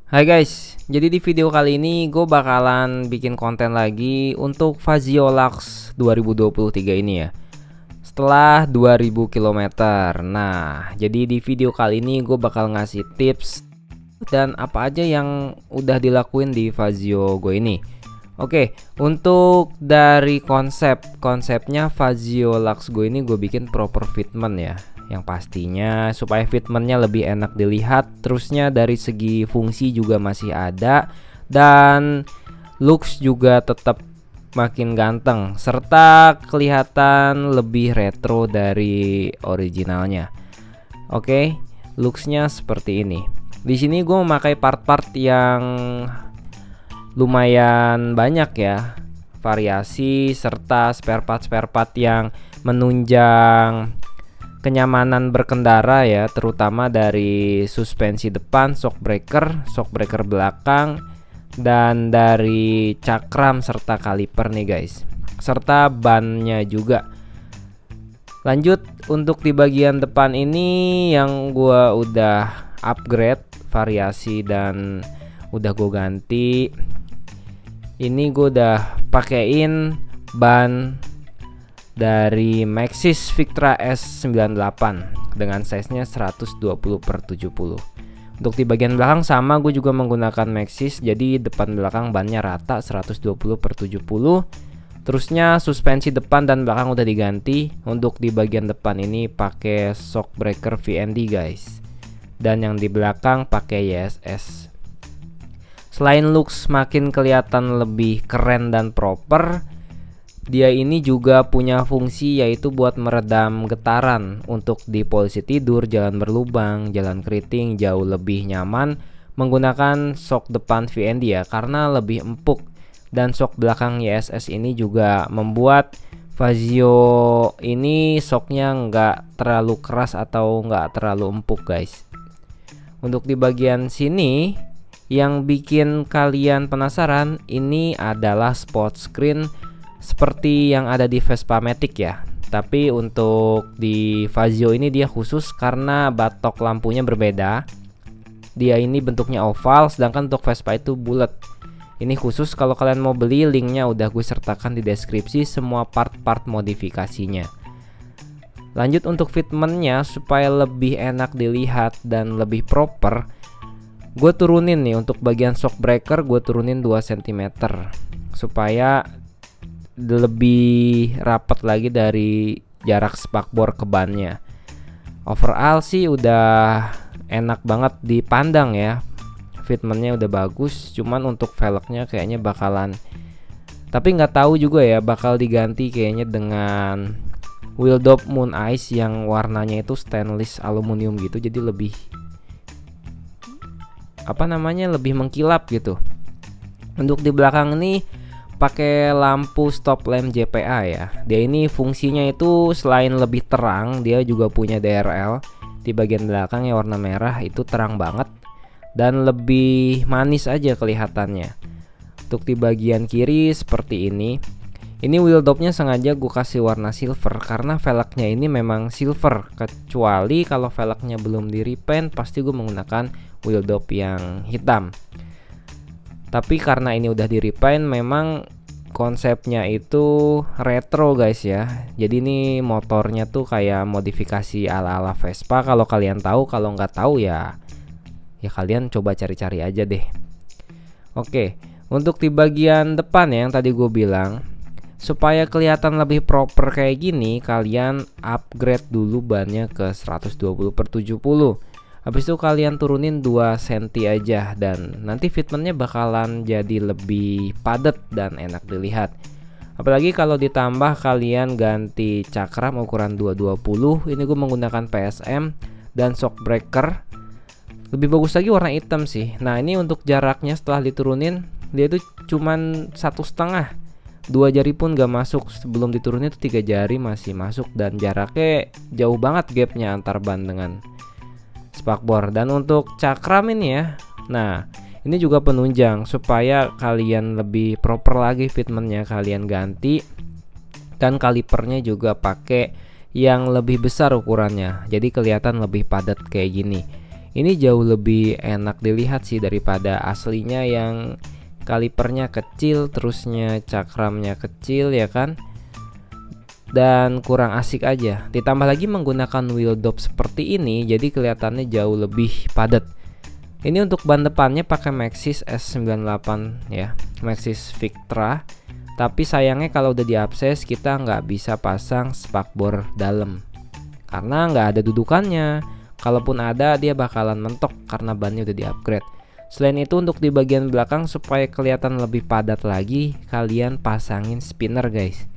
Hai guys, jadi di video kali ini gue bakalan bikin konten lagi untuk Fazio Lux 2023 ini ya. Setelah 2000 km. Nah, jadi di video kali ini gue bakal ngasih tips dan apa aja yang udah dilakuin di Fazio gue ini. Oke, untuk dari konsepnya Fazio Lux gue ini gue bikin proper fitment ya. Yang pastinya supaya fitmentnya lebih enak dilihat, terusnya dari segi fungsi juga masih ada, dan looks juga tetap makin ganteng serta kelihatan lebih retro dari originalnya. Oke, looksnya seperti ini. Di sini gue memakai part-part yang lumayan banyak ya, variasi serta spare part yang menunjang kenyamanan berkendara ya, terutama dari suspensi depan, shock breaker belakang, dan dari cakram serta kaliper nih guys, serta bannya juga. Lanjut untuk di bagian depan ini yang gua udah upgrade variasi dan udah gue ganti. Ini gue udah pakein ban dari Maxxis Victra S98 dengan size-nya 120/70. Untuk di bagian belakang sama, gue juga menggunakan Maxxis, jadi depan belakang bannya rata 120/70. Terusnya suspensi depan dan belakang udah diganti. Untuk di bagian depan ini pakai shock breaker VND guys, dan yang di belakang pakai YSS. Selain looks makin kelihatan lebih keren dan proper, dia ini juga punya fungsi yaitu buat meredam getaran. Untuk di posisi tidur, jalan berlubang, jalan keriting jauh lebih nyaman menggunakan shock depan VND ya, karena lebih empuk. Dan shock belakang YSS ini juga membuat Fazio ini shocknya nggak terlalu keras atau nggak terlalu empuk guys. Untuk di bagian sini yang bikin kalian penasaran, ini adalah spot screen seperti yang ada di Vespa Matic ya. Tapi untuk di Fazio ini dia khusus karena batok lampunya berbeda. Dia ini bentuknya oval, sedangkan untuk Vespa itu bulat. Ini khusus, kalau kalian mau beli linknya udah gue sertakan di deskripsi semua part-part modifikasinya. Lanjut untuk fitmentnya supaya lebih enak dilihat dan lebih proper, gue turunin nih untuk bagian shock breaker, gue turunin 2 cm supaya lebih rapat lagi dari jarak spakbor ke bannya. Overall sih udah enak banget dipandang ya, fitmentnya udah bagus. Cuman untuk velgnya kayaknya bakalan, tapi nggak tahu juga ya, bakal diganti kayaknya dengan wheel dop Moon Ice yang warnanya itu stainless aluminium gitu, jadi lebih lebih mengkilap gitu. Untuk di belakang ini pakai lampu stop lamp JPA ya. Dia ini fungsinya itu selain lebih terang, dia juga punya DRL di bagian belakang yang warna merah, itu terang banget dan lebih manis aja kelihatannya. Untuk di bagian kiri seperti ini wheel dopnya sengaja gue kasih warna silver karena velgnya ini memang silver. Kecuali kalau velgnya belum di repaint, pasti gue menggunakan wheel dop yang hitam. Tapi karena ini udah di repaint, memang konsepnya itu retro guys ya. Jadi ini motornya tuh kayak modifikasi ala-ala Vespa. Kalau kalian tahu, kalau nggak tahu ya kalian coba cari-cari aja deh. Oke, untuk di bagian depan yang tadi gue bilang, supaya kelihatan lebih proper kayak gini, kalian upgrade dulu bannya ke 120/70. Habis itu kalian turunin 2 cm aja, dan nanti fitmentnya bakalan jadi lebih padat dan enak dilihat. Apalagi kalau ditambah kalian ganti cakram ukuran 220. Ini gue menggunakan PSM dan shock breaker. Lebih bagus lagi warna hitam sih. Nah ini untuk jaraknya setelah diturunin, dia itu cuman 1,5. 2 jari pun gak masuk. Sebelum diturunin itu 3 jari masih masuk, dan jaraknya jauh banget gapnya antar ban dengan spakbor. Dan untuk cakram ini ya, nah ini juga penunjang supaya kalian lebih proper lagi fitmentnya, kalian ganti. Dan kalipernya juga pakai yang lebih besar ukurannya, jadi kelihatan lebih padat kayak gini. Ini jauh lebih enak dilihat sih daripada aslinya yang kalipernya kecil, terusnya cakramnya kecil ya kan, dan kurang asik aja. Ditambah lagi menggunakan wheel dop seperti ini, jadi kelihatannya jauh lebih padat. Ini untuk ban depannya pakai Maxxis S98 ya, Maxxis Victra. Tapi sayangnya kalau udah diakses kita nggak bisa pasang spakbor dalam karena nggak ada dudukannya. Kalaupun ada, dia bakalan mentok karena bannya udah di-upgrade. Selain itu, untuk di bagian belakang supaya kelihatan lebih padat lagi, kalian pasangin spinner guys.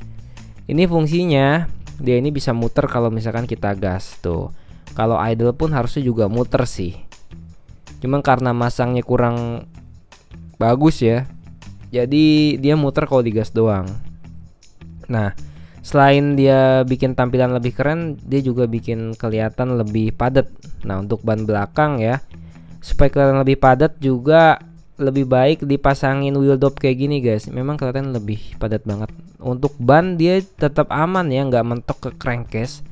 Ini fungsinya, dia ini bisa muter kalau misalkan kita gas tuh. Kalau idle pun harusnya juga muter sih. Cuman karena masangnya kurang bagus ya, jadi dia muter kalau digas doang. Nah, selain dia bikin tampilan lebih keren, dia juga bikin kelihatan lebih padat. Nah, untuk ban belakang ya, supaya kelihatan lebih padat juga lebih baik dipasangin wheel dop kayak gini guys. Memang kelihatan lebih padat banget. Untuk ban dia tetap aman ya, nggak mentok ke crankcase.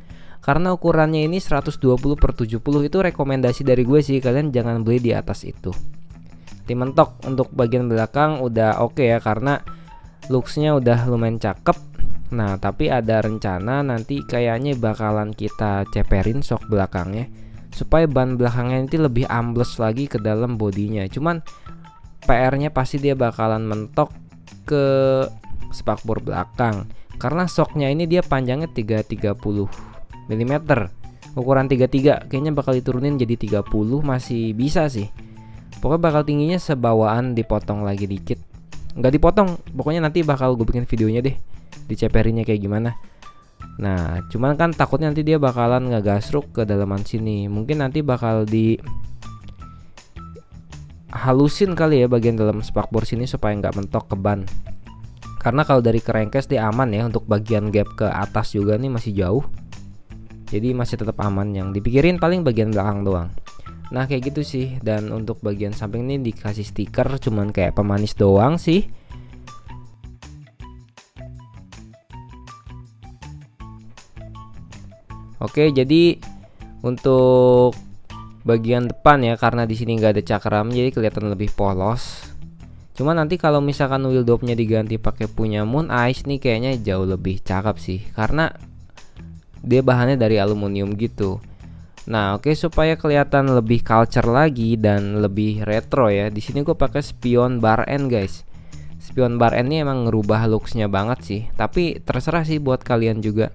Karena ukurannya ini 120/70 itu rekomendasi dari gue sih, kalian jangan beli di atas itu. Mentok. Untuk bagian belakang udah oke ya, karena looksnya udah lumayan cakep. Nah, tapi ada rencana nanti kayaknya bakalan kita ceperin shock belakangnya supaya ban belakangnya nanti lebih ambles lagi ke dalam bodinya. Cuman PR-nya pasti dia bakalan mentok ke spakbor belakang karena shocknya ini dia panjangnya 330 mm. Ukuran 33 kayaknya bakal diturunin jadi 30, masih bisa sih. Pokoknya bakal tingginya sebawaan, dipotong lagi dikit. Nggak dipotong, pokoknya nanti bakal gue bikin videonya deh, diceperinnya kayak gimana. Nah, cuman kan takutnya nanti dia bakalan ngegasruk ke dalaman sini. Mungkin nanti bakal di halusin kali ya bagian dalam spakbor sini supaya nggak mentok ke ban. Karena kalau dari crankcase dia aman ya, untuk bagian gap ke atas juga nih masih jauh. Jadi masih tetap aman, yang dipikirin paling bagian belakang doang. Nah kayak gitu sih. Dan untuk bagian samping ini dikasih stiker, cuman kayak pemanis doang sih. Oke, jadi untuk bagian depan ya, karena di sini nggak ada cakram jadi kelihatan lebih polos. Cuman nanti kalau misalkan wheel dopnya diganti pakai punya Moon Ice nih, kayaknya jauh lebih cakep sih, karena dia bahannya dari aluminium gitu. Nah, oke, supaya kelihatan lebih culture lagi dan lebih retro ya, di sini gue pakai spion bar end guys. Spion bar end ini emang ngerubah looksnya banget sih, tapi terserah sih buat kalian juga,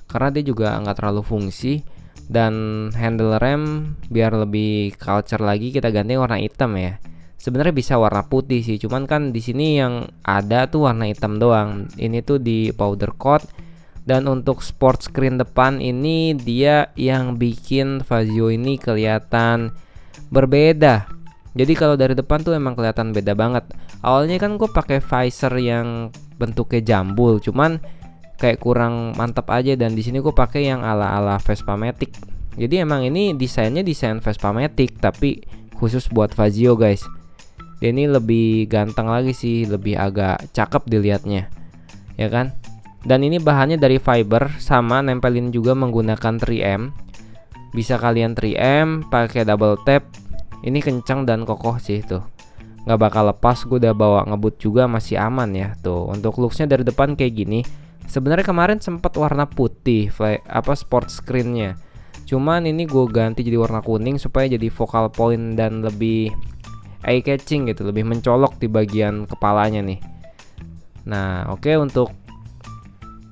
karena dia juga nggak terlalu fungsi. Dan handle rem biar lebih culture lagi kita ganti warna hitam ya. Sebenarnya bisa warna putih sih, cuman kan di sini yang ada tuh warna hitam doang. Ini tuh di powder coat. Dan untuk sport screen depan ini dia yang bikin Fazio ini kelihatan berbeda. Jadi kalau dari depan tuh emang kelihatan beda banget. Awalnya kan gue pakai visor yang bentuknya jambul, cuman kayak kurang mantap aja. Dan di sini gue pakai yang ala-ala Vespa Matic. Jadi emang ini desainnya desain Vespa Matic, tapi khusus buat Fazio guys. Dia ini lebih ganteng lagi sih, lebih agak cakep dilihatnya, ya kan? Dan ini bahannya dari fiber, sama nempelin juga menggunakan 3M. Bisa kalian 3M pakai double tap. Ini kencang dan kokoh sih tuh, nggak bakal lepas. Gue udah bawa ngebut juga, masih aman ya tuh. Untuk looksnya dari depan kayak gini. Sebenarnya kemarin sempat warna putih sport screennya, cuman ini gue ganti jadi warna kuning supaya jadi focal point dan lebih eye catching gitu, lebih mencolok di bagian kepalanya nih. Nah oke, untuk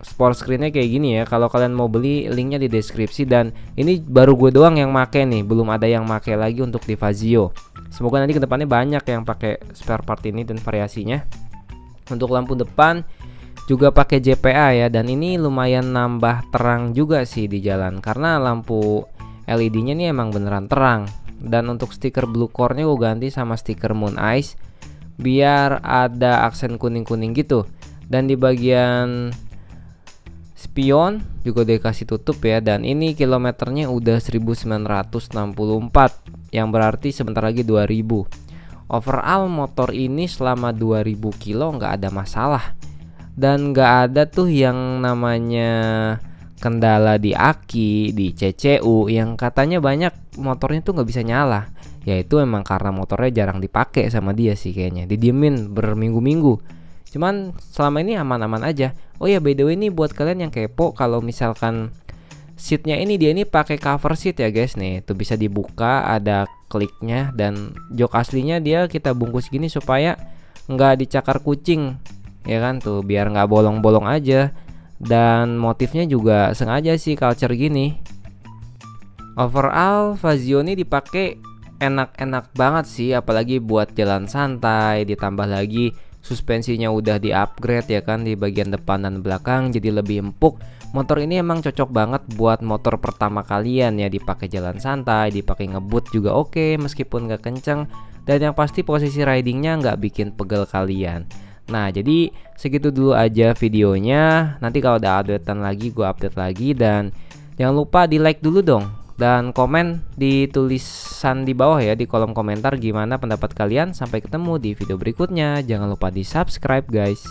sport screennya kayak gini ya. Kalau kalian mau beli, linknya di deskripsi. Dan ini baru gue doang yang make nih, belum ada yang make lagi untuk di Fazio. Semoga nanti kedepannya banyak yang pakai spare part ini dan variasinya. Untuk lampu depan juga pakai JPA ya, dan ini lumayan nambah terang juga sih di jalan karena lampu LED-nya ini emang beneran terang. Dan untuk stiker blue core-nya gue ganti sama stiker Moon Ice biar ada aksen kuning-kuning gitu. Dan di bagian spion juga dikasih tutup ya, dan ini kilometernya udah 1964, yang berarti sebentar lagi 2000. Overall motor ini selama 2000 kilo nggak ada masalah. Dan nggak ada tuh yang namanya kendala di aki, di CCU yang katanya banyak motornya tuh nggak bisa nyala. Ya itu emang karena motornya jarang dipakai sama dia sih kayaknya, didiemin berminggu-minggu. Cuman selama ini aman-aman aja. Oh ya, by the way, ini buat kalian yang kepo, kalau misalkan seatnya ini, dia ini pakai cover seat ya guys. Nih tuh bisa dibuka, ada kliknya, dan jok aslinya dia kita bungkus gini supaya nggak dicakar kucing ya kan, tuh biar nggak bolong-bolong aja. Dan motifnya juga sengaja sih culture gini. Overall Fazio ini dipakai enak-enak banget sih, apalagi buat jalan santai. Ditambah lagi suspensinya udah di-upgrade ya kan, di bagian depan dan belakang jadi lebih empuk. Motor ini emang cocok banget buat motor pertama kalian ya, dipakai jalan santai, dipakai ngebut juga oke, meskipun nggak kenceng. Dan yang pasti posisi ridingnya nggak bikin pegel kalian. Nah jadi segitu dulu aja videonya. Nanti kalau ada updatean lagi gue update lagi. Dan jangan lupa di like dulu dong, dan komen di tulisan di bawah ya, di kolom komentar, gimana pendapat kalian. Sampai ketemu di video berikutnya. Jangan lupa di subscribe guys.